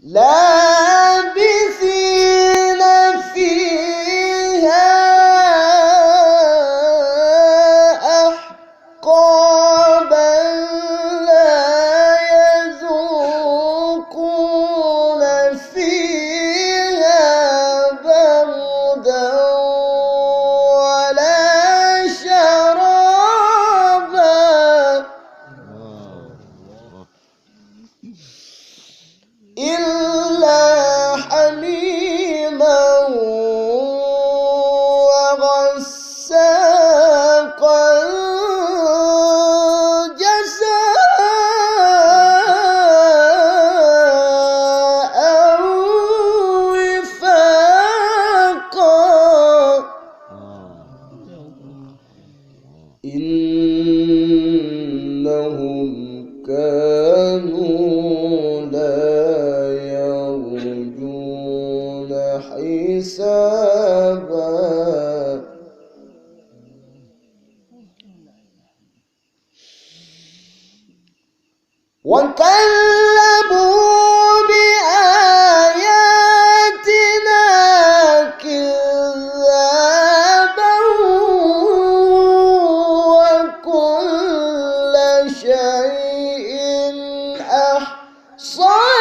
لابثين فيها أحقابا لا يذوقون فيها بردا ولا شرابا إلا حميما وغساقا جزاء وفاقا إنهم كانوا لا يرجون حسابا وكذبوا بآياتنا كذابا وكل شيء أحصاه